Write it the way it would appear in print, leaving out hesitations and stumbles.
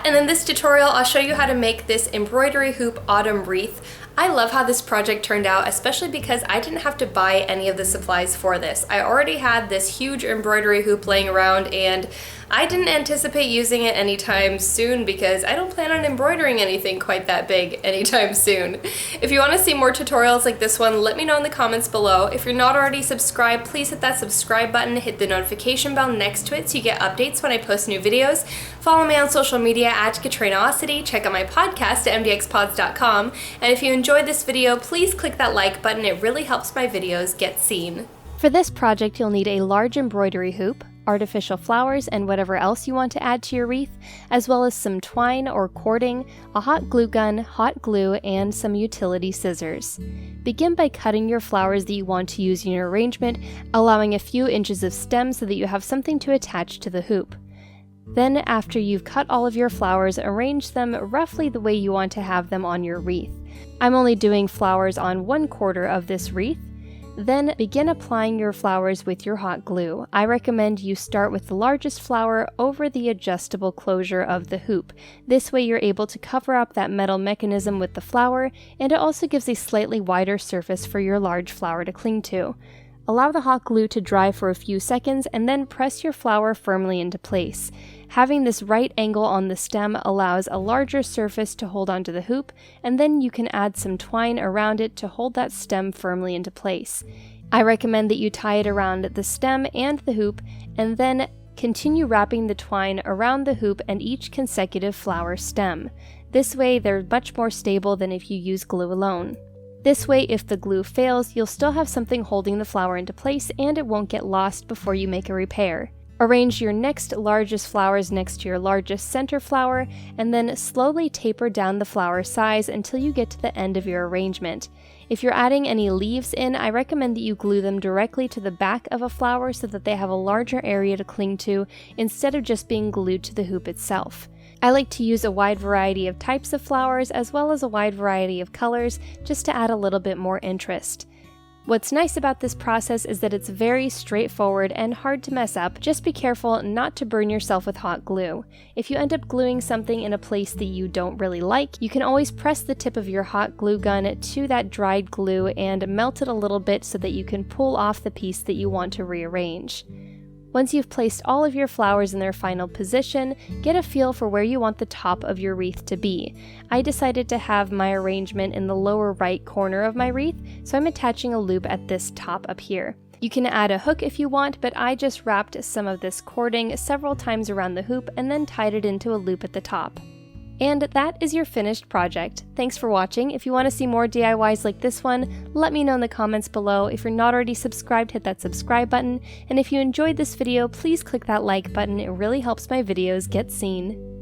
and in this tutorial I'll show you how to make this embroidery hoop autumn wreath. I love how this project turned out, especially because I didn't have to buy any of the supplies for this. I already had this huge embroidery hoop laying around and I didn't anticipate using it anytime soon because I don't plan on embroidering anything quite that big anytime soon. If you want to see more tutorials like this one, let me know in the comments below. If you're not already subscribed, please hit that subscribe button, hit the notification bell next to it so you get updates when I post new videos. Follow me on social media at Katrinaosity, check out my podcast at MDXpods.com, and if you enjoyed this video, please click that like button, it really helps my videos get seen. For this project, you'll need a large embroidery hoop, artificial flowers, and whatever else you want to add to your wreath, as well as some twine or cording, a hot glue gun, hot glue, and some utility scissors. Begin by cutting your flowers that you want to use in your arrangement, allowing a few inches of stem so that you have something to attach to the hoop. Then, after you've cut all of your flowers, arrange them roughly the way you want to have them on your wreath. I'm only doing flowers on 1/4 of this wreath. Then begin applying your flowers with your hot glue. I recommend you start with the largest flower over the adjustable closure of the hoop. This way you're able to cover up that metal mechanism with the flower, and it also gives a slightly wider surface for your large flower to cling to. Allow the hot glue to dry for a few seconds and then press your flower firmly into place. Having this right angle on the stem allows a larger surface to hold onto the hoop, and then you can add some twine around it to hold that stem firmly into place. I recommend that you tie it around the stem and the hoop, and then continue wrapping the twine around the hoop and each consecutive flower stem. This way they're much more stable than if you use glue alone. This way, if the glue fails, you'll still have something holding the flower into place and it won't get lost before you make a repair. Arrange your next largest flowers next to your largest center flower, and then slowly taper down the flower size until you get to the end of your arrangement. If you're adding any leaves in, I recommend that you glue them directly to the back of a flower so that they have a larger area to cling to instead of just being glued to the hoop itself. I like to use a wide variety of types of flowers as well as a wide variety of colors just to add a little bit more interest. What's nice about this process is that it's very straightforward and hard to mess up. Just be careful not to burn yourself with hot glue. If you end up gluing something in a place that you don't really like, you can always press the tip of your hot glue gun to that dried glue and melt it a little bit so that you can pull off the piece that you want to rearrange. Once you've placed all of your flowers in their final position, get a feel for where you want the top of your wreath to be. I decided to have my arrangement in the lower right corner of my wreath, so I'm attaching a loop at this top up here. You can add a hook if you want, but I just wrapped some of this cording several times around the hoop and then tied it into a loop at the top. And that is your finished project. Thanks for watching. If you want to see more DIYs like this one, let me know in the comments below. If you're not already subscribed, hit that subscribe button. And if you enjoyed this video, please click that like button. It really helps my videos get seen.